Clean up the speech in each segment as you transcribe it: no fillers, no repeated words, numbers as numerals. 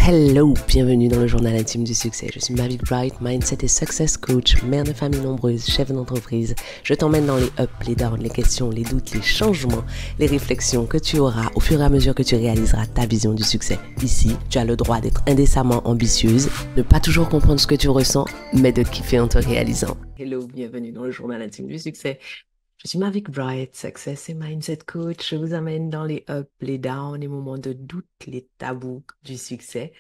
Hello, bienvenue dans le journal intime du succès. Je suis Mavic Bright, Mindset et Success Coach, mère de famille nombreuse, chef d'entreprise. Je t'emmène dans les ups, les downs, les questions, les doutes, les changements, les réflexions que tu auras au fur et à mesure que tu réaliseras ta vision du succès. Ici, tu as le droit d'être indécemment ambitieuse, de pas toujours comprendre ce que tu ressens, mais de kiffer en te réalisant. Hello, bienvenue dans le journal intime du succès. Je suis Mavic Bright, Success et Mindset Coach. Je vous amène dans les ups, les downs, les moments de doute, les tabous du succès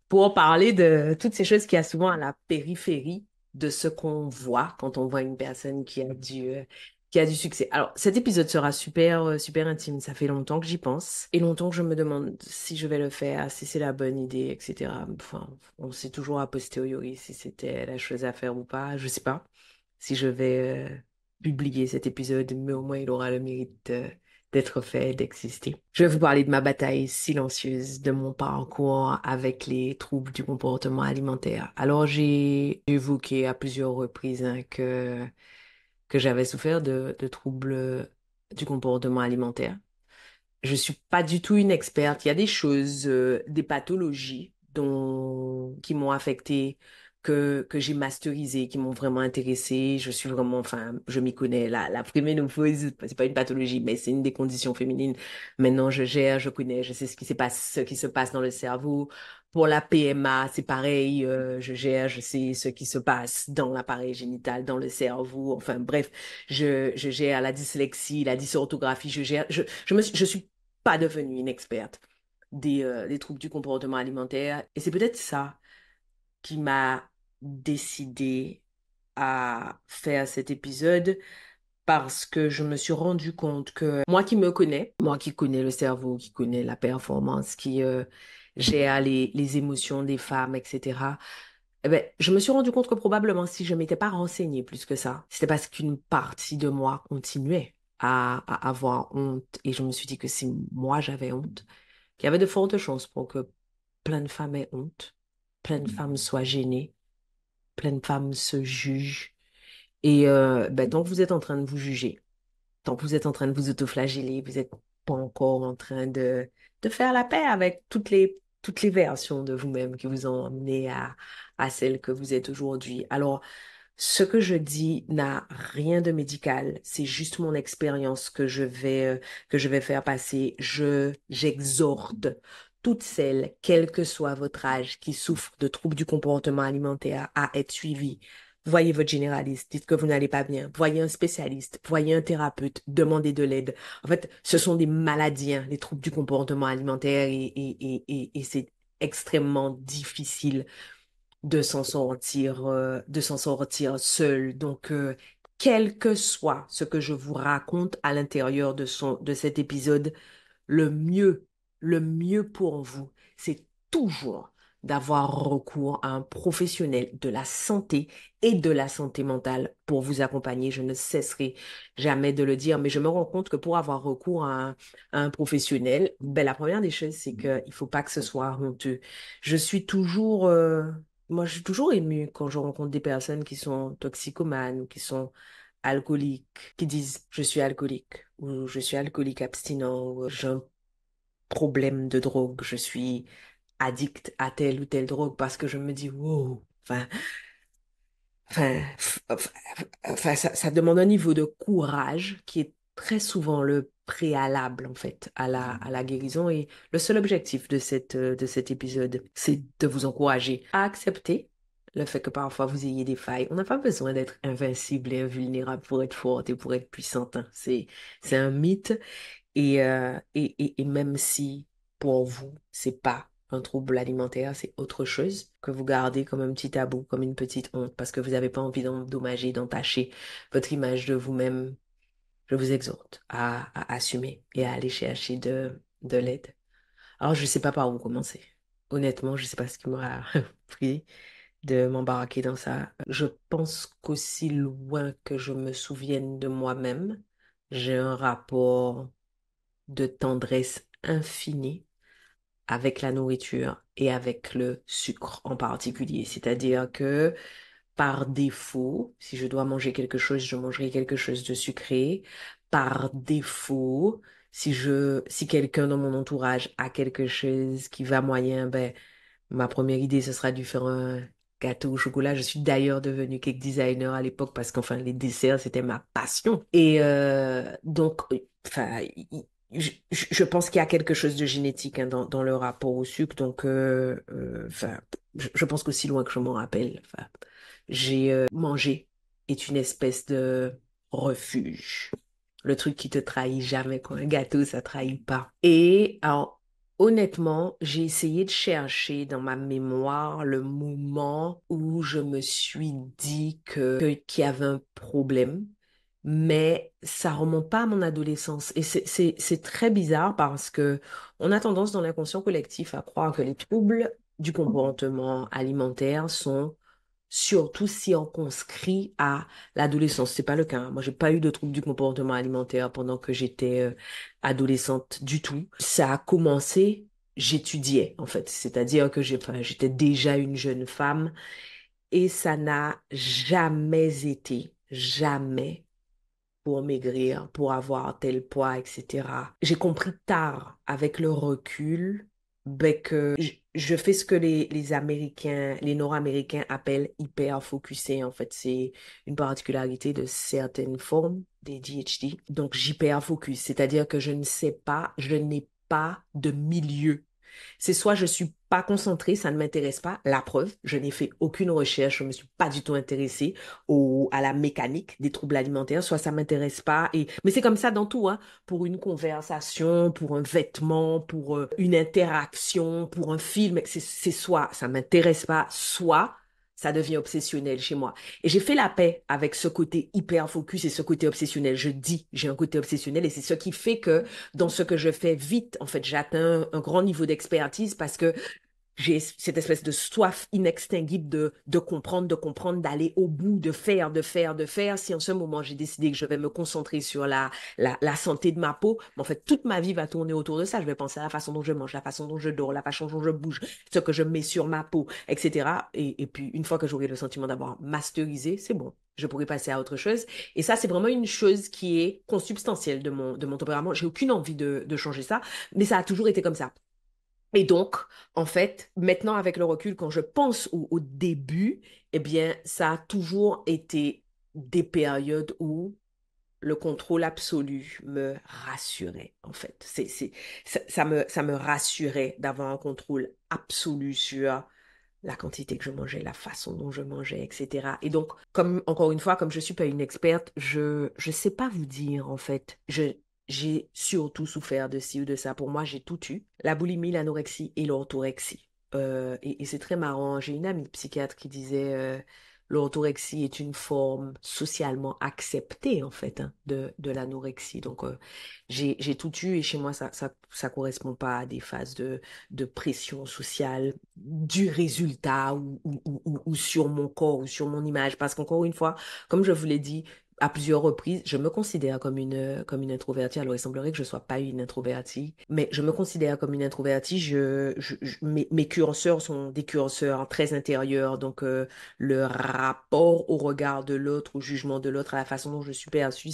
pour parler de toutes ces choses qui y a souvent à la périphérie de ce qu'on voit quand on voit une personne qui a du succès. Alors, cet épisode sera super intime. Ça fait longtemps que j'y pense et longtemps que je me demande si je vais le faire, si c'est la bonne idée, etc. Enfin, on sait toujours a posteriori si c'était la chose à faire ou pas. Je sais pas si je vais publier cet épisode, mais au moins il aura le mérite d'être fait, d'exister. Je vais vous parler de ma bataille silencieuse, de mon parcours avec les troubles du comportement alimentaire. Alors, j'ai évoqué à plusieurs reprises que j'avais souffert de troubles du comportement alimentaire. Je suis pas du tout une experte. Il y a des choses, des pathologies qui m'ont affectée, que j'ai masterisées, qui m'ont vraiment intéressée. Je suis vraiment, enfin, je m'y connais. La préménopause, c'est pas une pathologie, mais c'est une des conditions féminines. Maintenant, je gère, je connais, je sais ce qui se passe dans le cerveau. Pour la PMA, c'est pareil, je gère, je sais ce qui se passe dans l'appareil génital, dans le cerveau. Enfin, bref, je gère la dyslexie, la dysorthographie, je suis pas devenue une experte des troubles du comportement alimentaire. Et c'est peut-être ça qui m'a décidé à faire cet épisode parce que je me suis rendu compte que moi qui me connais, moi qui connais le cerveau, qui connais la performance, qui gère les émotions des femmes, etc., eh ben, je me suis rendu compte que probablement si je m'étais pas renseignée plus que ça, c'était parce qu'une partie de moi continuait à avoir honte. Et je me suis dit que si moi j'avais honte, qu'il y avait de fortes chances pour que plein de femmes aient honte, plein de femmes soient gênées, plein de femmes se jugent. Et ben, donc vous êtes en train de vous juger. Donc vous êtes en train de vous autoflageller, vous n'êtes pas encore en train de faire la paix avec toutes les versions de vous-même qui vous ont amené à celle que vous êtes aujourd'hui. Alors, ce que je dis n'a rien de médical, c'est juste mon expérience que je vais faire passer. J'exhorte toutes celles, quel que soit votre âge, qui souffrent de troubles du comportement alimentaire à être suivies. Voyez votre généraliste, dites que vous n'allez pas bien. Voyez un spécialiste, voyez un thérapeute, demandez de l'aide. En fait, ce sont des maladies, hein, les troubles du comportement alimentaire et c'est extrêmement difficile de s'en sortir seul. Donc, quel que soit ce que je vous raconte à l'intérieur de cet épisode, le mieux, le mieux pour vous, c'est toujours d'avoir recours à un professionnel de la santé et de la santé mentale pour vous accompagner. Je ne cesserai jamais de le dire, mais je me rends compte que pour avoir recours à un professionnel, ben, la première des choses, c'est qu'il ne faut pas que ce soit honteux. Je suis toujours, moi, je suis toujours émue quand je rencontre des personnes qui sont toxicomanes ou qui sont alcooliques, qui disent je suis alcoolique ou je suis alcoolique abstinent ou j'ai un problème de drogue, je suis addict à telle ou telle drogue parce que je me dis wow, enfin, ça demande un niveau de courage qui est très souvent le préalable en fait à la guérison et le seul objectif de cet épisode, c'est de vous encourager à accepter le fait que parfois vous ayez des failles. On n'a pas besoin d'être invincible et invulnérable pour être forte et pour être puissante, hein. C'est un mythe et même si pour vous, c'est pas un trouble alimentaire, c'est autre chose que vous gardez comme un petit tabou, comme une petite honte, parce que vous n'avez pas envie d'endommager, d'entacher votre image de vous-même, je vous exhorte à assumer et à aller chercher de l'aide. Alors, je ne sais pas par où commencer. Honnêtement, je ne sais pas ce qui m'a pris de m'embarquer dans ça. Je pense qu'aussi loin que je me souvienne de moi-même, j'ai un rapport de tendresse infinie avec la nourriture et avec le sucre en particulier. C'est-à-dire que par défaut, si je dois manger quelque chose, je mangerai quelque chose de sucré. Par défaut, si quelqu'un dans mon entourage a quelque chose qui va moyen, ben, Ma première idée, ce sera de faire un gâteau au chocolat. Je suis d'ailleurs devenue cake designer à l'époque parce qu'enfin, les desserts, c'était ma passion. Et donc, enfin, je pense qu'il y a quelque chose de génétique hein, dans le rapport au sucre. Donc, enfin, je pense qu'aussi loin que je m'en rappelle, enfin, j'ai mangé est une espèce de refuge. Le truc qui te trahit jamais, quoi. Un gâteau, ça trahit pas. Et alors, honnêtement, j'ai essayé de chercher dans ma mémoire le moment où je me suis dit qu'il y avait un problème, mais ça remonte pas à mon adolescence. Et c'est très bizarre parce que on a tendance dans l'inconscient collectif à croire que les troubles du comportement alimentaire sont surtout circonscrits à l'adolescence. C'est pas le cas, hein. Moi, j'ai pas eu de troubles du comportement alimentaire pendant que j'étais adolescente du tout. Ça a commencé, j'étudiais en fait, c'est-à-dire que enfin, j'étais déjà une jeune femme et ça n'a jamais été, jamais pour maigrir, pour avoir tel poids, etc. J'ai compris tard, avec le recul, ben, que je fais ce que les Américains, les Nord-Américains appellent hyper-focusé. En fait, c'est une particularité de certaines formes des DHD. Donc, j'hyper-focus, c'est-à-dire que je ne sais pas, je n'ai pas de milieu. C'est soit je suis pas concentrée, ça ne m'intéresse pas. La preuve, je n'ai fait aucune recherche, je me suis pas du tout intéressée à la mécanique des troubles alimentaires, soit ça m'intéresse pas. Mais c'est comme ça dans tout, hein. Pour une conversation, pour un vêtement, pour une interaction, pour un film, c'est soit ça m'intéresse pas, soit ça devient obsessionnel chez moi. Et j'ai fait la paix avec ce côté hyper focus et ce côté obsessionnel. Je dis, j'ai un côté obsessionnel et c'est ce qui fait que dans ce que je fais vite, en fait, j'atteins un grand niveau d'expertise parce que j'ai cette espèce de soif inextinguible de comprendre, d'aller au bout, de faire, de faire, de faire. Si en ce moment j'ai décidé que je vais me concentrer sur la santé de ma peau, mais en fait, toute ma vie va tourner autour de ça. Je vais penser à la façon dont je mange, la façon dont je dors, la façon dont je bouge, ce que je mets sur ma peau, etc. Et puis, une fois que j'aurai le sentiment d'avoir masterisé, c'est bon. Je pourrais passer à autre chose. Et ça, c'est vraiment une chose qui est consubstantielle de mon tempérament. J'ai aucune envie de changer ça, mais ça a toujours été comme ça. Et donc, en fait, maintenant avec le recul, quand je pense au début, eh bien, ça a toujours été des périodes où le contrôle absolu me rassurait, en fait. Ça me rassurait d'avoir un contrôle absolu sur la quantité que je mangeais, la façon dont je mangeais, etc. Et donc, comme, encore une fois, comme je suis pas une experte, je sais pas vous dire, en fait. J'ai surtout souffert de ci ou de ça. Pour moi, j'ai tout eu. La boulimie, l'anorexie et l'orthorexie. Et c'est très marrant. J'ai une amie psychiatre qui disait l'orthorexie est une forme socialement acceptée, en fait, hein, de l'anorexie. Donc, j'ai tout eu et chez moi, ça correspond pas à des phases de pression sociale du résultat ou sur mon corps ou sur mon image. Parce qu'encore une fois, comme je vous l'ai dit à plusieurs reprises, je me considère comme une introvertie. Alors, il semblerait que je sois pas une introvertie, mais je me considère comme une introvertie. Mes curseurs sont des curseurs très intérieurs. Donc, le rapport au regard de l'autre, au jugement de l'autre, à la façon dont je suis perçue,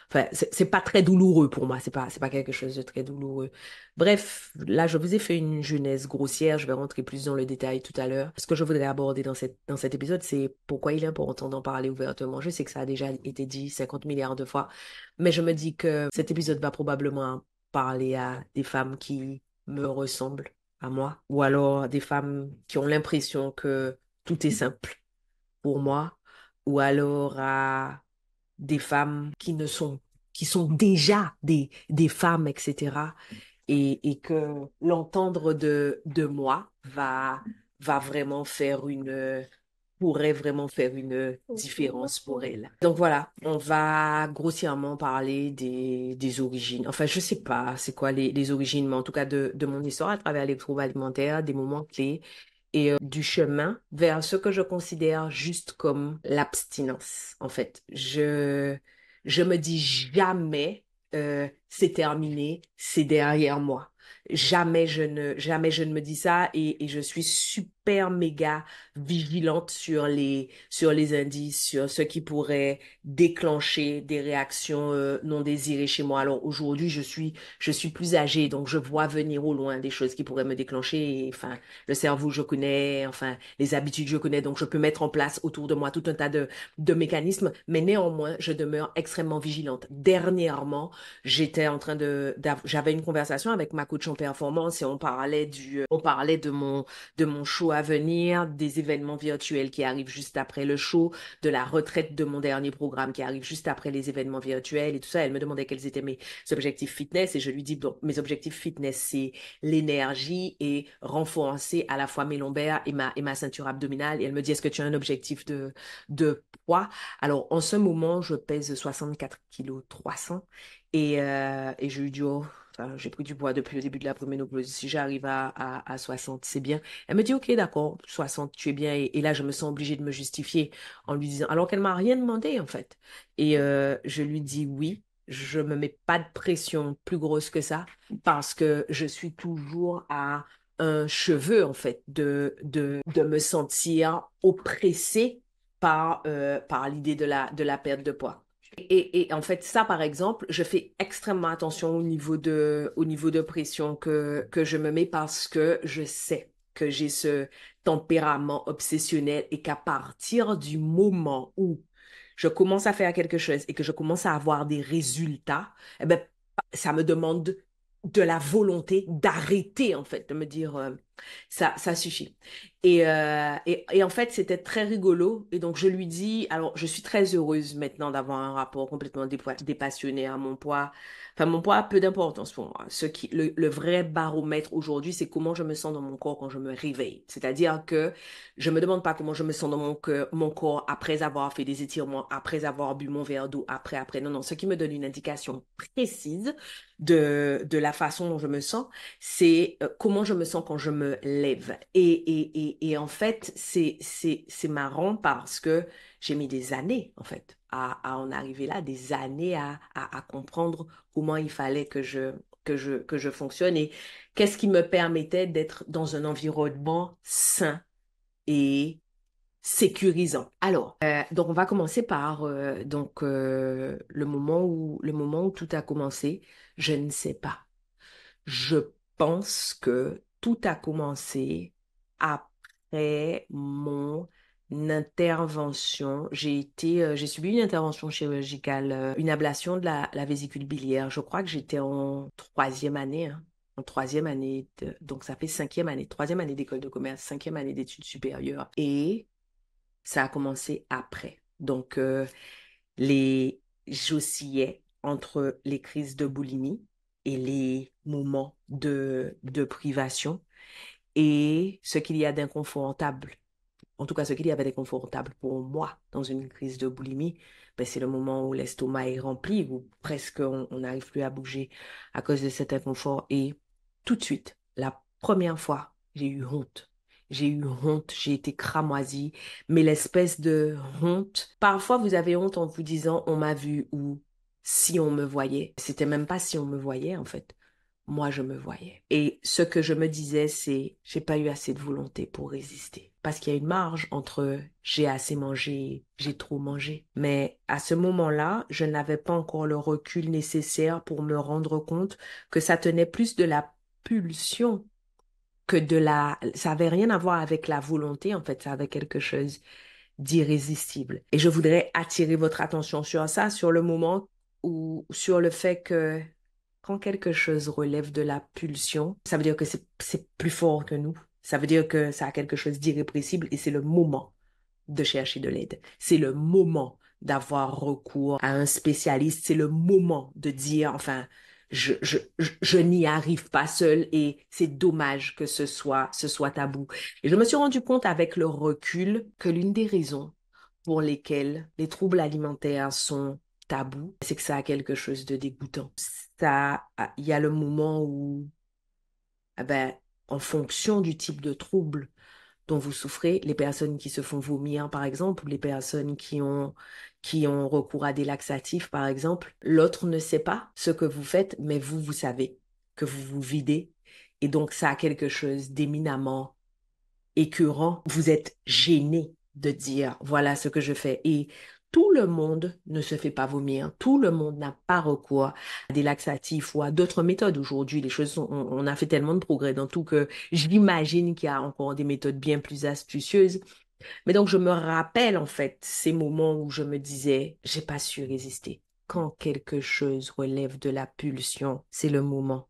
enfin, c'est pas très douloureux pour moi. C'est pas quelque chose de très douloureux. Bref, là, je vous ai fait une genèse grossière. Je vais rentrer plus dans le détail tout à l'heure. Ce que je voudrais aborder dans cet épisode, c'est pourquoi il est important d'en parler ouvertement. Je sais que ça a déjà été dit 50 milliards de fois, mais je me dis que cet épisode va probablement parler à des femmes qui me ressemblent à moi, ou alors des femmes qui ont l'impression que tout est simple pour moi, ou alors à des femmes qui sont déjà des femmes, etc. Et que l'entendre de moi va vraiment pourrait vraiment faire une différence pour elle. Donc voilà, on va grossièrement parler des origines. Enfin, je sais pas c'est quoi les origines, mais en tout cas de mon histoire à travers les troubles alimentaires, des moments clés et du chemin vers ce que je considère juste comme l'abstinence. En fait, je me dis jamais c'est terminé, c'est derrière moi. jamais je ne me dis ça et je suis super méga vigilante sur les indices, sur ce qui pourrait déclencher des réactions non désirées chez moi. Alors aujourd'hui, je suis plus âgée, donc je vois venir au loin des choses qui pourraient me déclencher. Et, enfin, le cerveau, je connais, enfin, les habitudes, je connais, donc je peux mettre en place autour de moi tout un tas de mécanismes, mais néanmoins, je demeure extrêmement vigilante. Dernièrement, j'étais en train j'avais une conversation avec ma coach en performance et on parlait de mon show à venir, des événements virtuels qui arrivent juste après le show, de la retraite de mon dernier programme qui arrive juste après les événements virtuels et tout ça. Elle me demandait quels étaient mes objectifs fitness et je lui dis, donc, mes objectifs fitness, c'est l'énergie et renforcer à la fois mes lombaires et ma ceinture abdominale. Et elle me dit, est-ce que tu as un objectif de poids? Alors, en ce moment, je pèse 64 kg 300 et je lui dis, oh, enfin, j'ai pris du poids depuis le début de la préménopause. Si j'arrive à 60, c'est bien. Elle me dit, OK, d'accord, 60, tu es bien. Et là, je me sens obligée de me justifier en lui disant, alors qu'elle m'a rien demandé, en fait. Et je lui dis oui. Je me mets pas de pression plus grosse que ça parce que je suis toujours à un cheveu, en fait, de me sentir oppressée par l'idée de la perte de poids. Et en fait, ça, par exemple, je fais extrêmement attention au niveau de pression que je me mets parce que je sais que j'ai ce tempérament obsessionnel et qu'à partir du moment où je commence à faire quelque chose et que je commence à avoir des résultats, eh ben, ça me demande de la volonté d'arrêter, en fait, de me dire, ça suffit. Et en fait, c'était très rigolo. Et donc, je lui dis, alors, je suis très heureuse maintenant d'avoir un rapport complètement dépassionné à mon poids. Enfin, mon poids a peu d'importance pour moi. Le vrai baromètre aujourd'hui, c'est comment je me sens dans mon corps quand je me réveille. C'est-à-dire que je me demande pas comment je me sens dans mon corps après avoir fait des étirements, après avoir bu mon verre d'eau, après. Non, non. Ce qui me donne une indication précise de la façon dont je me sens, c'est comment je me sens quand je me lève. Et en fait, c'est marrant parce que j'ai mis des années, en fait, à en arriver là, des années à comprendre comment il fallait que je fonctionne et qu'est-ce qui me permettait d'être dans un environnement sain et sécurisant. Alors, donc on va commencer par le moment où tout a commencé. Je ne sais pas. Je pense que tout a commencé après mon intervention. J'ai subi une intervention chirurgicale, une ablation de la vésicule biliaire. Je crois que j'étais en troisième année, hein, en troisième année, donc ça fait cinquième année, troisième année d'école de commerce, cinquième année d'études supérieures. Et ça a commencé après. Donc, j'oscillais entre les crises de boulimie et les moments de privation et ce qu'il y a d'inconfortable. En tout cas, ce qu'il y avait d'inconfortable pour moi dans une crise de boulimie, ben, c'est le moment où l'estomac est rempli, où presque on n'arrive plus à bouger à cause de cet inconfort. Et tout de suite, la première fois, j'ai eu honte. J'ai eu honte, j'ai été cramoisie, mais l'espèce de honte, parfois vous avez honte en vous disant on m'a vu ou si on me voyait. C'était même pas si on me voyait en fait. Moi, je me voyais. Et ce que je me disais, c'est, j'ai pas eu assez de volonté pour résister. Parce qu'il y a une marge entre j'ai assez mangé, j'ai trop mangé. Mais à ce moment-là, je n'avais pas encore le recul nécessaire pour me rendre compte que ça tenait plus de la pulsion ça avait rien à voir avec la volonté, en fait, ça avait quelque chose d'irrésistible. Et je voudrais attirer votre attention sur ça, sur le moment ou sur le fait que quand quelque chose relève de la pulsion, ça veut dire que c'est plus fort que nous. Ça veut dire que ça a quelque chose d'irrépressible et c'est le moment de chercher de l'aide. C'est le moment d'avoir recours à un spécialiste. C'est le moment de dire, enfin, je n'y arrive pas seul et c'est dommage que ce soit tabou. Et je me suis rendu compte avec le recul que l'une des raisons pour lesquelles les troubles alimentaires sont tabous, c'est que ça a quelque chose de dégoûtant. Il y a le moment où, eh ben, en fonction du type de trouble dont vous souffrez, les personnes qui se font vomir, par exemple, ou les personnes qui ont recours à des laxatifs, par exemple, l'autre ne sait pas ce que vous faites, mais vous savez. que vous vous videz. Et donc, ça a quelque chose d'éminemment écœurant. Vous êtes gêné de dire, voilà ce que je fais. Et tout le monde ne se fait pas vomir. Tout le monde n'a pas recours à des laxatifs ou à d'autres méthodes. Aujourd'hui, les choses sont, on a fait tellement de progrès dans tout que j'imagine qu'il y a encore des méthodes bien plus astucieuses. Mais donc, je me rappelle, en fait, ces moments où je me disais, j'ai pas su résister. Quand quelque chose relève de la pulsion, c'est le moment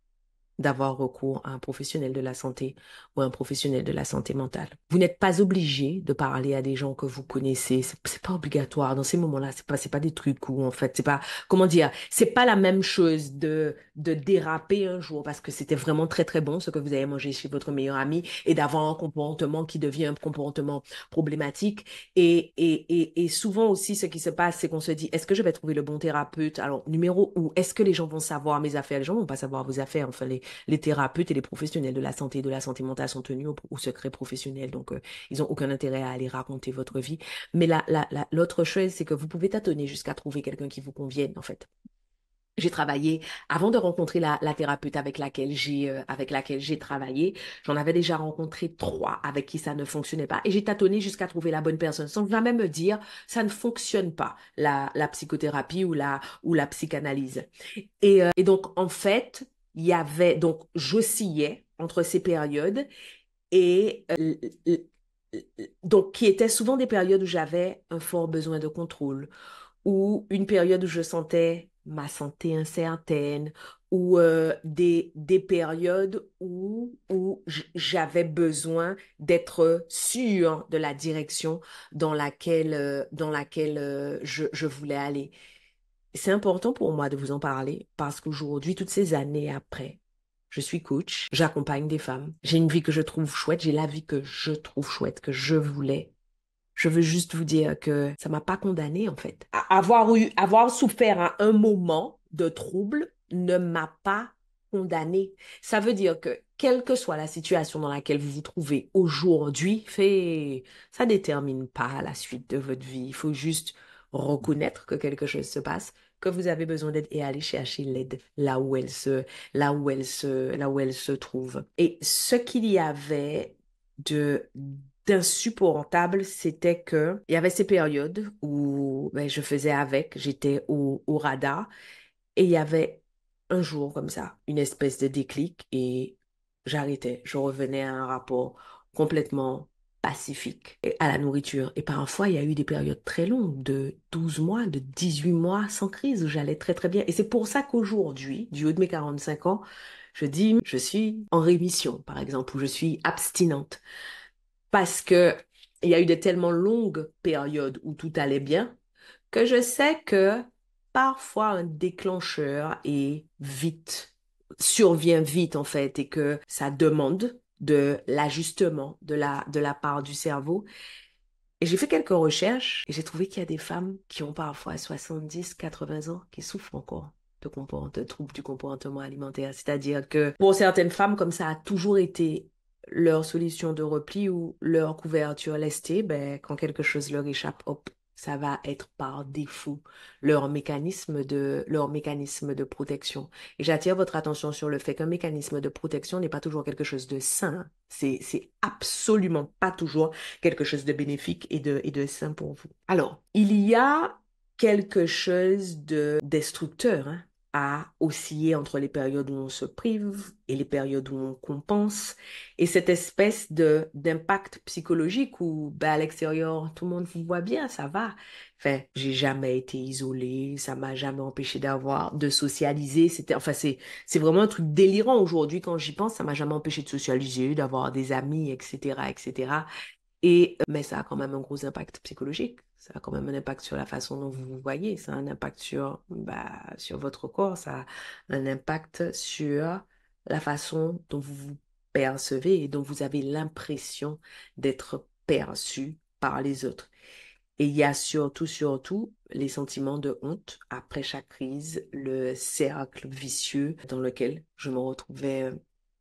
d'avoir recours à un professionnel de la santé ou un professionnel de la santé mentale. Vous n'êtes pas obligé de parler à des gens que vous connaissez. C'est pas obligatoire. Dans ces moments-là, c'est pas des trucs où, en fait, c'est pas, comment dire, c'est pas la même chose de déraper un jour parce que c'était vraiment très, très bon ce que vous avez mangé chez votre meilleur ami et d'avoir un comportement qui devient un comportement problématique. Et souvent aussi, ce qui se passe, c'est qu'on se dit, est-ce que je vais trouver le bon thérapeute? Alors, numéro 1, est-ce que les gens vont savoir mes affaires? Les gens vont pas savoir vos affaires. Enfin, les thérapeutes et les professionnels de la santé et de la santé mentale sont tenus au secret professionnel. Donc, ils n'ont aucun intérêt à aller raconter votre vie. Mais l'autre chose, c'est que vous pouvez tâtonner jusqu'à trouver quelqu'un qui vous convienne, en fait. J'ai travaillé, avant de rencontrer la thérapeute avec laquelle j'ai travaillé, j'en avais déjà rencontré 3 avec qui ça ne fonctionnait pas. Et j'ai tâtonné jusqu'à trouver la bonne personne, sans jamais me dire, ça ne fonctionne pas, la psychothérapie ou la psychanalyse. Et donc, en fait, il y avait, donc, j'oscillais entre ces périodes et donc, qui étaient souvent des périodes où j'avais un fort besoin de contrôle, ou une période où je sentais ma santé incertaine, ou des périodes où j'avais besoin d'être sûre de la direction dans laquelle je voulais aller. C'est important pour moi de vous en parler parce qu'aujourd'hui, toutes ces années après, je suis coach, j'accompagne des femmes. J'ai une vie que je trouve chouette, j'ai la vie que je trouve chouette, que je voulais. Je veux juste vous dire que ça m'a pas condamnée en fait. Avoir souffert à un moment de trouble ne m'a pas condamnée. Ça veut dire que quelle que soit la situation dans laquelle vous vous trouvez aujourd'hui, ça détermine pas la suite de votre vie. Il faut juste reconnaître que quelque chose se passe, que vous avez besoin d'aide et aller chercher l'aide là où elle se trouve. Et ce qu'il y avait de d'insupportable, c'était que il y avait ces périodes où ben, je faisais avec, j'étais au radar, et il y avait un jour comme ça, une espèce de déclic, et j'arrêtais. Je revenais à un rapport complètement pacifique à la nourriture. Et parfois, il y a eu des périodes très longues, de 12 mois, de 18 mois sans crise, où j'allais très très bien. Et c'est pour ça qu'aujourd'hui, du haut de mes 45 ans, je dis, je suis en rémission, par exemple, ou je suis abstinente. Parce que il y a eu de tellement longues périodes où tout allait bien que je sais que parfois un déclencheur survient vite en fait et que ça demande de l'ajustement de la part du cerveau. Et j'ai fait quelques recherches et j'ai trouvé qu'il y a des femmes qui ont parfois 70, 80 ans qui souffrent encore de troubles du comportement alimentaire. C'est-à-dire que pour certaines femmes, comme ça a toujours été leur solution de repli ou leur couverture lestée, ben, quand quelque chose leur échappe, hop, ça va être par défaut leur mécanisme de protection. Et j'attire votre attention sur le fait qu'un mécanisme de protection n'est pas toujours quelque chose de sain. C'est absolument pas toujours quelque chose de bénéfique et de sain pour vous. Alors, il y a quelque chose de destructeur, hein, à osciller entre les périodes où on se prive et les périodes où on compense. Et cette espèce d'impact psychologique où ben, à l'extérieur, tout le monde vous voit bien, ça va. Enfin, j'ai jamais été isolée, ça m'a jamais empêché de socialiser. C'est vraiment un truc délirant aujourd'hui quand j'y pense. Ça m'a jamais empêché de socialiser, d'avoir des amis, etc., etc. Mais ça a quand même un gros impact psychologique. Ça a quand même un impact sur la façon dont vous vous voyez. Ça a un impact sur votre corps. Ça a un impact sur la façon dont vous vous percevez et dont vous avez l'impression d'être perçu par les autres. Et il y a surtout, les sentiments de honte après chaque crise, le cercle vicieux dans lequel je me retrouvais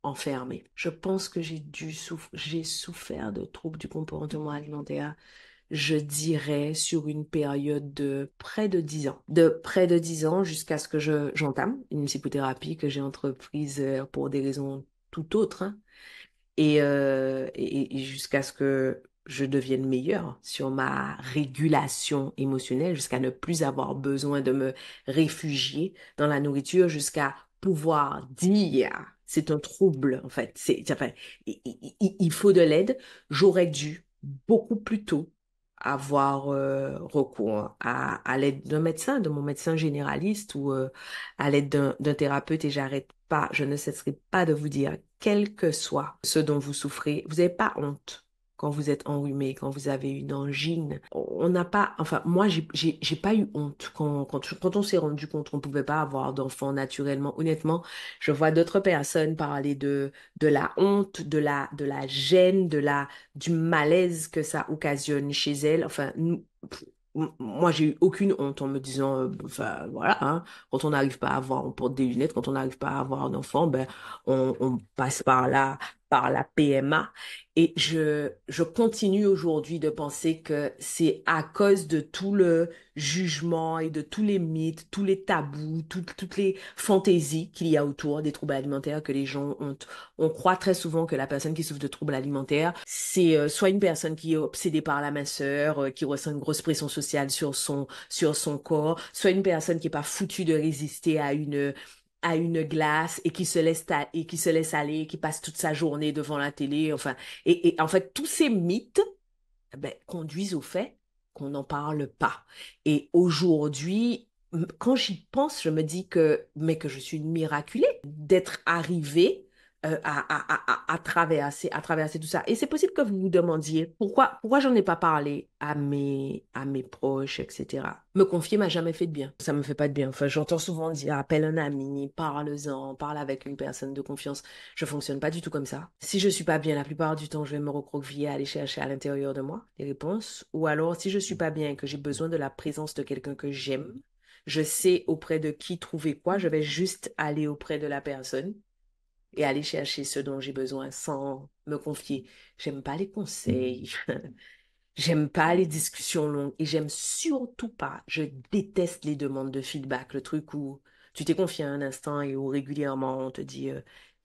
enfermée. Je pense que j'ai souffert de troubles du comportement alimentaire je dirais sur une période de près de 10 ans. De près de 10 ans jusqu'à ce que j'entame une psychothérapie que j'ai entreprise pour des raisons tout autres, hein, et jusqu'à ce que je devienne meilleure sur ma régulation émotionnelle, jusqu'à ne plus avoir besoin de me réfugier dans la nourriture, jusqu'à pouvoir dire, c'est un trouble, en fait, enfin, il faut de l'aide. J'aurais dû beaucoup plus tôt avoir recours à l'aide d'un médecin, de mon médecin généraliste ou à l'aide d'un thérapeute, et j'arrête pas, je ne cesserai pas de vous dire, quel que soit ce dont vous souffrez, vous n'avez pas honte quand vous êtes enrhumé, quand vous avez une angine. On n'a pas, enfin, moi, j'ai pas eu honte quand on s'est rendu compte qu'on pouvait pas avoir d'enfant naturellement. Honnêtement, je vois d'autres personnes parler de la honte, de la gêne, du malaise que ça occasionne chez elles. Enfin, moi, j'ai eu aucune honte en me disant, enfin, voilà, hein, quand on n'arrive pas à avoir, on porte des lunettes, quand on n'arrive pas à avoir un enfant, ben, on passe par là, par la PMA. Et je continue aujourd'hui de penser que c'est à cause de tout le jugement et de tous les mythes, tous les tabous, toutes les fantaisies qu'il y a autour des troubles alimentaires que les gens ont. On croit très souvent que la personne qui souffre de troubles alimentaires, c'est soit une personne qui est obsédée par la minceur, qui ressent une grosse pression sociale sur son corps, soit une personne qui est pas foutue de résister à une glace et qui se laisse aller, qui passe toute sa journée devant la télé, enfin, et en fait, tous ces mythes, ben, conduisent au fait qu'on n'en parle pas. Et aujourd'hui, quand j'y pense, je me dis que je suis une miraculée d'être arrivée à traverser tout ça. Et c'est possible que vous vous demandiez pourquoi j'en ai pas parlé à mes proches, etc. Me confier m'a jamais fait de bien. Ça me fait pas de bien. Enfin, j'entends souvent dire, appelle un ami, parle-en, parle avec une personne de confiance. Je fonctionne pas du tout comme ça. Si je suis pas bien, la plupart du temps, je vais me recroqueviller à aller chercher à l'intérieur de moi des réponses. Ou alors, si je suis pas bien et que j'ai besoin de la présence de quelqu'un que j'aime, je sais auprès de qui trouver quoi, je vais juste aller auprès de la personne et aller chercher ce dont j'ai besoin sans me confier. J'aime pas les conseils. J'aime pas les discussions longues et j'aime surtout pas, je déteste les demandes de feedback, le truc où tu t'es confié un instant et où régulièrement on te dit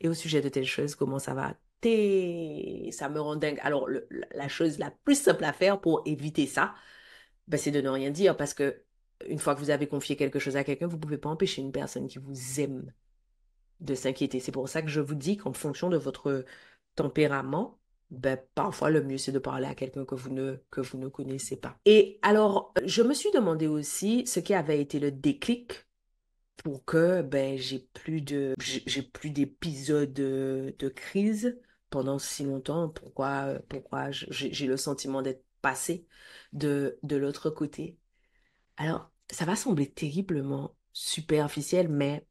et au sujet de telle chose, comment ça va? Ça me rend dingue. Alors la chose la plus simple à faire pour éviter ça, ben, c'est de ne rien dire parce que une fois que vous avez confié quelque chose à quelqu'un, vous pouvez pas empêcher une personne qui vous aime de s'inquiéter. C'est pour ça que je vous dis qu'en fonction de votre tempérament, ben, parfois le mieux c'est de parler à quelqu'un que vous ne connaissez pas. Et alors, je me suis demandé aussi ce qui avait été le déclic pour que ben, j'ai plus d'épisodes de crise pendant si longtemps. Pourquoi j'ai le sentiment d'être passée de l'autre côté. Alors, ça va sembler terriblement superficiel, mais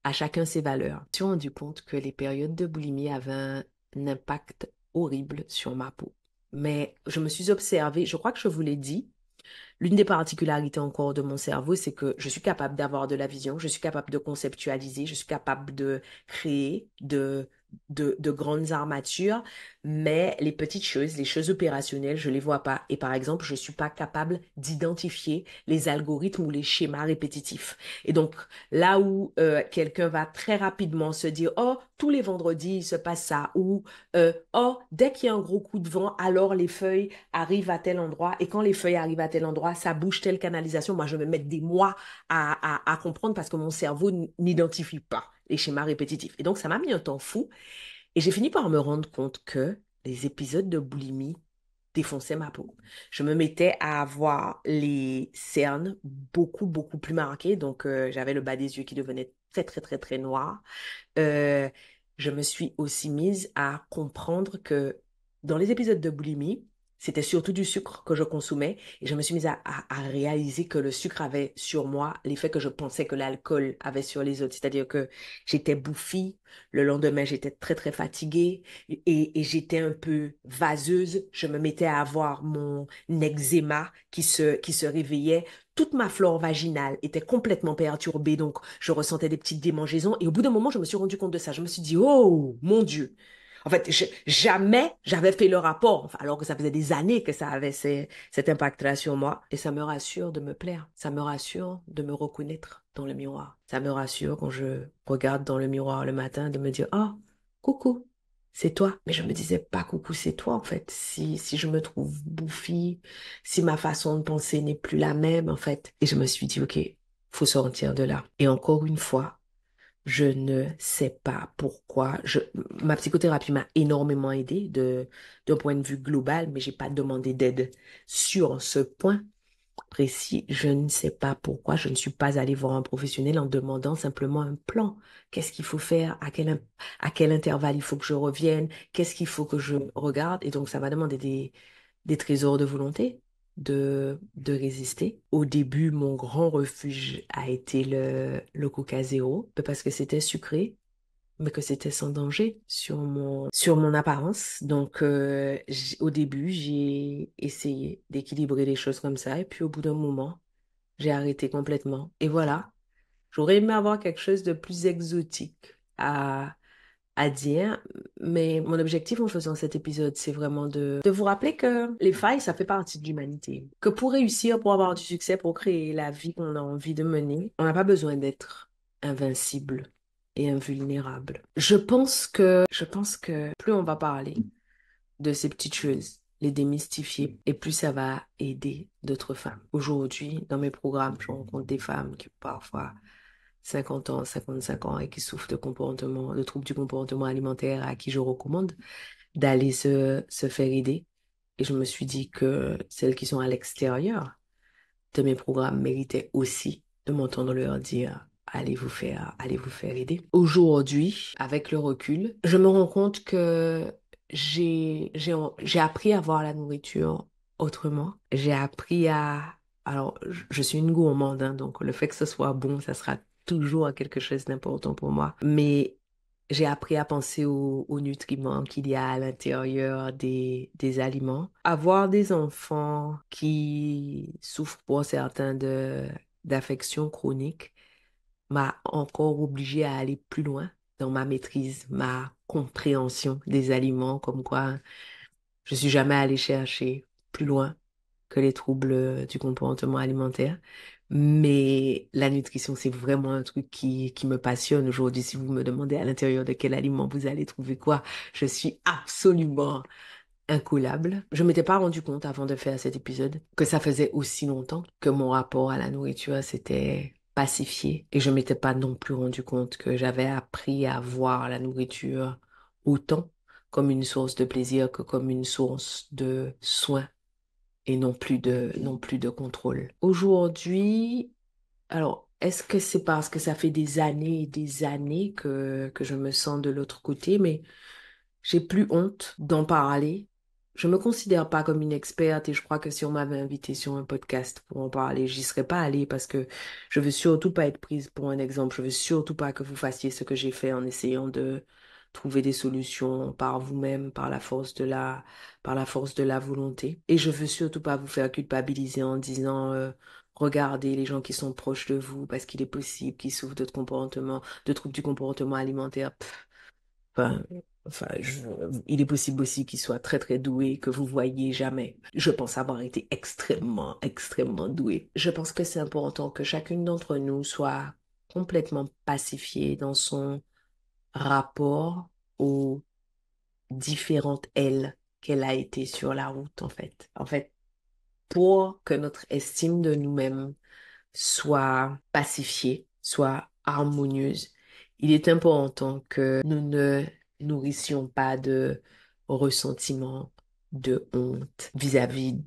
à chacun ses valeurs. Je me suis rendu compte que les périodes de boulimie avaient un impact horrible sur ma peau. Mais je me suis observée, je crois que je vous l'ai dit, l'une des particularités encore de mon cerveau, c'est que je suis capable d'avoir de la vision, je suis capable de conceptualiser, je suis capable de créer de grandes armatures, mais les petites choses, les choses opérationnelles, je les vois pas. Et par exemple, je suis pas capable d'identifier les algorithmes ou les schémas répétitifs. Et donc, là où quelqu'un va très rapidement se dire, oh, tous les vendredis, il se passe ça, ou oh, dès qu'il y a un gros coup de vent, alors les feuilles arrivent à tel endroit, et quand les feuilles arrivent à tel endroit, ça bouge telle canalisation. Moi, je vais mettre des mois à comprendre parce que mon cerveau n'identifie pas les schémas répétitifs. Et donc, ça m'a mis un temps fou. Et j'ai fini par me rendre compte que les épisodes de boulimie défonçaient ma peau. Je me mettais à avoir les cernes beaucoup, beaucoup plus marquées. Donc, j'avais le bas des yeux qui devenait très, très, très, très noir. Euh, je me suis aussi mise à comprendre que dans les épisodes de boulimie, c'était surtout du sucre que je consommais et je me suis mise à réaliser que le sucre avait sur moi l'effet que je pensais que l'alcool avait sur les autres. C'est-à-dire que j'étais bouffie, le lendemain j'étais très très fatiguée et j'étais un peu vaseuse. Je me mettais à avoir mon eczéma qui se réveillait. Toute ma flore vaginale était complètement perturbée, donc je ressentais des petites démangeaisons. Et au bout d'un moment, je me suis rendu compte de ça. Je me suis dit, oh, mon Dieu. En fait, jamais j'avais fait le rapport, enfin, alors que ça faisait des années que ça avait cet impact-là sur moi. Et ça me rassure de me plaire. Ça me rassure de me reconnaître dans le miroir. Ça me rassure quand je regarde dans le miroir le matin de me dire, oh, coucou, c'est toi. Mais je me disais pas coucou, c'est toi, en fait. Si je me trouve bouffie, si ma façon de penser n'est plus la même, en fait. Et je me suis dit, OK, faut sortir de là. Et encore une fois, je ne sais pas pourquoi. Ma psychothérapie m'a énormément aidé d'un point de vue global, mais j'ai pas demandé d'aide sur ce point précis. Je ne sais pas pourquoi je ne suis pas allée voir un professionnel en demandant simplement un plan. Qu'est-ce qu'il faut faire? À quel intervalle il faut que je revienne? Qu'est-ce qu'il faut que je regarde? Et donc, ça m'a demandé des trésors de volonté de résister. Au début, mon grand refuge a été le Coca Zéro, parce que c'était sucré, mais que c'était sans danger sur mon apparence. Donc, au début, j'ai essayé d'équilibrer les choses comme ça, et puis au bout d'un moment, j'ai arrêté complètement. Et voilà, j'aurais aimé avoir quelque chose de plus exotique à dire, mais mon objectif en faisant cet épisode, c'est vraiment de vous rappeler que les failles, ça fait partie de l'humanité. Que pour réussir, pour avoir du succès, pour créer la vie qu'on a envie de mener, on n'a pas besoin d'être invincible et invulnérable. Je pense que plus on va parler de ces petites choses, les démystifier, et plus ça va aider d'autres femmes. Aujourd'hui, dans mes programmes, je rencontre des femmes qui parfois 50 ans, 55 ans et qui souffrent de troubles du comportement alimentaire à qui je recommande d'aller se faire aider. Et je me suis dit que celles qui sont à l'extérieur de mes programmes méritaient aussi de m'entendre leur dire allez vous faire aider. Aujourd'hui, avec le recul, je me rends compte que j'ai appris à voir la nourriture autrement. J'ai appris alors, je suis une gourmande, hein, donc le fait que ce soit bon, ça sera toujours quelque chose d'important pour moi. Mais j'ai appris à penser aux nutriments qu'il y a à l'intérieur des aliments. Avoir des enfants qui souffrent pour certains d'affections chroniques m'a encore obligée à aller plus loin dans ma maîtrise, ma compréhension des aliments, comme quoi je suis jamais allée chercher plus loin que les troubles du comportement alimentaire. Mais la nutrition, c'est vraiment un truc qui me passionne aujourd'hui. Si vous me demandez à l'intérieur de quel aliment vous allez trouver quoi, je suis absolument incollable. Je m'étais pas rendu compte avant de faire cet épisode que ça faisait aussi longtemps que mon rapport à la nourriture s'était pacifié. Et je m'étais pas non plus rendu compte que j'avais appris à voir la nourriture autant comme une source de plaisir que comme une source de soin et non plus de contrôle. Aujourd'hui, alors, est-ce que c'est parce que ça fait des années et des années que je me sens de l'autre côté, mais j'ai plus honte d'en parler. Je me considère pas comme une experte et je crois que si on m'avait invité sur un podcast pour en parler, j'y serais pas allée parce que je veux surtout pas être prise pour un exemple. Je veux surtout pas que vous fassiez ce que j'ai fait en essayant de trouver des solutions par vous-même, par la force de la volonté. Et je veux surtout pas vous faire culpabiliser en disant, regardez les gens qui sont proches de vous parce qu'il est possible qu'ils souffrent de troubles du comportement alimentaire. Enfin, il est possible aussi qu'il soit très très doué, que vous voyez jamais. Je pense avoir été extrêmement doué. Je pense que c'est important que chacune d'entre nous soit complètement pacifiée dans son rapport aux différentes ailes qu'elle a été sur la route, en fait. En fait, pour que notre estime de nous-mêmes soit pacifiée, soit harmonieuse, il est important que nous ne nourrissions pas de ressentiment, de honte vis-à-vis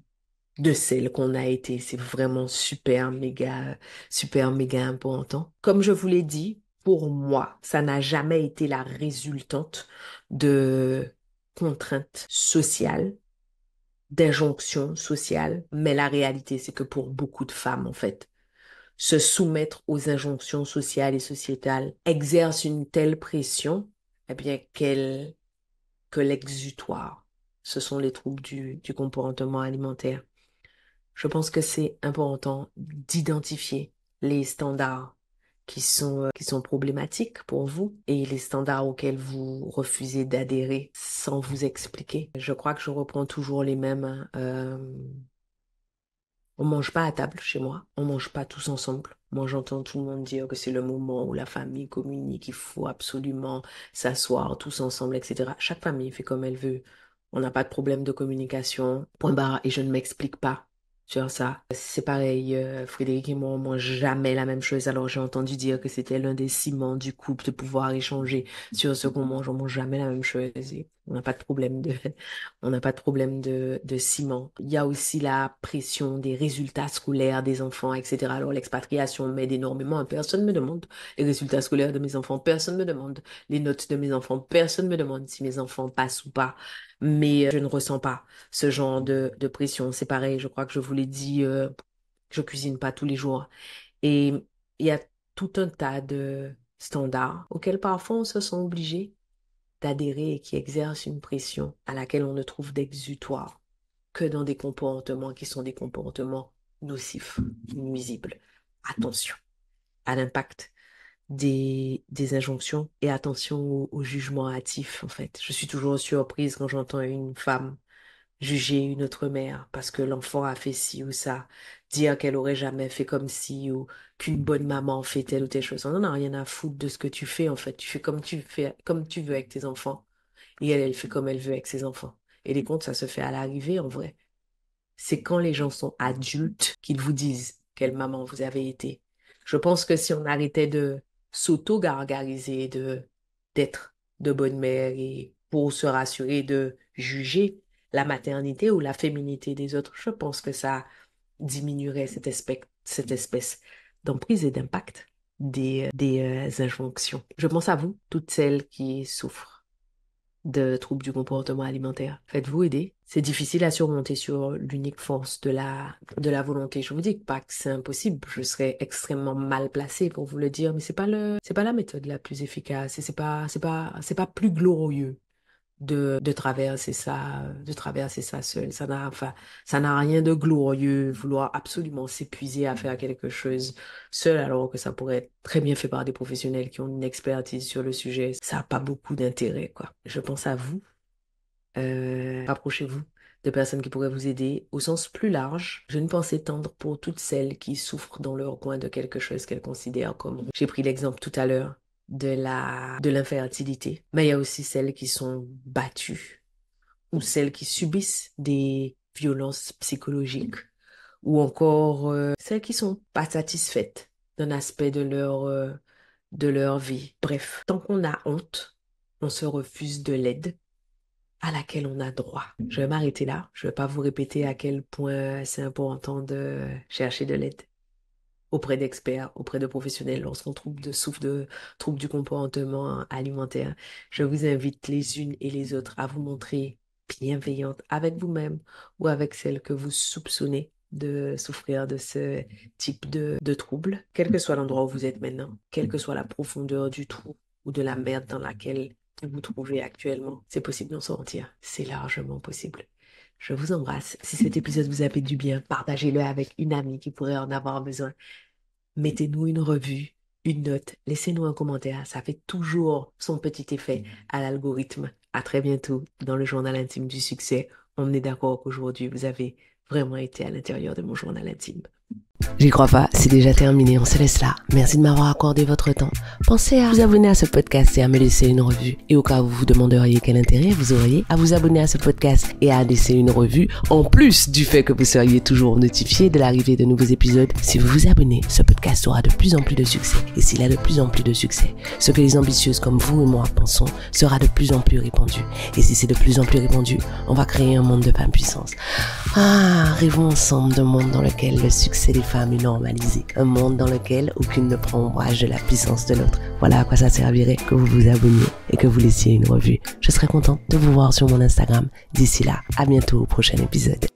de celle qu'on a été. C'est vraiment super méga important. Comme je vous l'ai dit, pour moi, ça n'a jamais été la résultante de contraintes sociales, d'injonctions sociales, mais la réalité, c'est que pour beaucoup de femmes, en fait, se soumettre aux injonctions sociales et sociétales exerce une telle pression, eh bien, que l'exutoire, ce sont les troubles du comportement alimentaire. Je pense que c'est important d'identifier les standards qui sont problématiques pour vous et les standards auxquels vous refusez d'adhérer sans vous expliquer. Je crois que je reprends toujours les mêmes. On mange pas à table chez moi, on mange pas tous ensemble. Moi, j'entends tout le monde dire que c'est le moment où la famille communique, il faut absolument s'asseoir tous ensemble, etc. Chaque famille fait comme elle veut. On n'a pas de problème de communication, point barre, et je ne m'explique pas sur ça. C'est pareil, Frédéric et moi, on mange jamais la même chose. Alors, j'ai entendu dire que c'était l'un des ciments du couple de pouvoir échanger sur ce qu'on mange. On mange jamais la même chose. Et on n'a pas de problème on n'a pas de problème de ciment. Il y a aussi la pression des résultats scolaires des enfants, etc. Alors, l'expatriation m'aide énormément. Personne ne me demande les résultats scolaires de mes enfants. Personne ne me demande les notes de mes enfants. Personne ne me demande si mes enfants passent ou pas. Mais je ne ressens pas ce genre de pression. C'est pareil, je crois que je vous l'ai dit, je cuisine pas tous les jours. Et il y a tout un tas de standards auxquels parfois on se sent obligé d'adhérer et qui exercent une pression à laquelle on ne trouve d'exutoire que dans des comportements qui sont des comportements nocifs, nuisibles. Attention à l'impact des injonctions et attention au jugement hâtif, en fait. Je suis toujours surprise quand j'entends une femme juger une autre mère parce que l'enfant a fait ci ou ça, dire qu'elle aurait jamais fait comme ci ou qu'une bonne maman fait telle ou telle chose. On n'en a rien à foutre de ce que tu fais, en fait. Tu fais, comme tu veux avec tes enfants. Et elle fait comme elle veut avec ses enfants. Et les comptes, ça se fait à l'arrivée, en vrai. C'est quand les gens sont adultes qu'ils vous disent quelle maman vous avez été. Je pense que si on arrêtait de s'auto-gargariser, d'être de bonne mère et pour se rassurer de juger la maternité ou la féminité des autres, je pense que ça diminuerait cette espèce d'emprise et d'impact des injonctions. Je pense à vous, toutes celles qui souffrent de troubles du comportement alimentaire. Faites-vous aider. C'est difficile à surmonter sur l'unique force de la volonté. Je vous dis pas que c'est impossible. Je serais extrêmement mal placée pour vous le dire, mais c'est pas la méthode la plus efficace et c'est pas plus glorieux de traverser ça seul. Ça n'a rien de glorieux, vouloir absolument s'épuiser à faire quelque chose seul, alors que ça pourrait être très bien fait par des professionnels qui ont une expertise sur le sujet. Ça n'a pas beaucoup d'intérêt, quoi. Je pense à vous. Rapprochez-vous de personnes qui pourraient vous aider au sens plus large. J'ai une pensée tendre pour toutes celles qui souffrent dans leur coin de quelque chose qu'elles considèrent comme... J'ai pris l'exemple tout à l'heure de l'infertilité, mais il y a aussi celles qui sont battues ou celles qui subissent des violences psychologiques ou encore celles qui sont pas satisfaites d'un aspect de leur vie. Bref, tant qu'on a honte, on se refuse de l'aide à laquelle on a droit. Je vais m'arrêter là. Je vais pas vous répéter à quel point c'est important de chercher de l'aide auprès d'experts, auprès de professionnels lorsqu'on souffre de troubles du comportement alimentaire. Je vous invite les unes et les autres à vous montrer bienveillantes avec vous-même ou avec celles que vous soupçonnez de souffrir de ce type de trouble, quel que soit l'endroit où vous êtes maintenant, quelle que soit la profondeur du trou ou de la merde dans laquelle vous vous trouvez actuellement. C'est possible d'en sortir. C'est largement possible. Je vous embrasse. Si cet épisode vous a fait du bien, partagez-le avec une amie qui pourrait en avoir besoin. Mettez-nous une revue, une note, laissez-nous un commentaire. Ça fait toujours son petit effet à l'algorithme. À très bientôt dans le journal intime du succès. On est d'accord qu'aujourd'hui, vous avez vraiment été à l'intérieur de mon journal intime. J'y crois pas, c'est déjà terminé, on se laisse là. Merci de m'avoir accordé votre temps. Pensez à vous abonner à ce podcast et à me laisser une revue. Et au cas où vous vous demanderiez quel intérêt vous auriez à vous abonner à ce podcast et à laisser une revue, en plus du fait que vous seriez toujours notifié de l'arrivée de nouveaux épisodes, si vous vous abonnez, ce podcast aura de plus en plus de succès. Et s'il a de plus en plus de succès, ce que les ambitieuses comme vous et moi pensons sera de plus en plus répandu. Et si c'est de plus en plus répandu, on va créer un monde de femmes puissantes. Rêvons ensemble d'un monde dans lequel le succès des femmes est normalisé. Un monde dans lequel aucune ne prend ombrage de la puissance de l'autre. Voilà à quoi ça servirait que vous vous abonniez et que vous laissiez une revue. Je serais contente de vous voir sur mon Instagram. D'ici là, à bientôt au prochain épisode.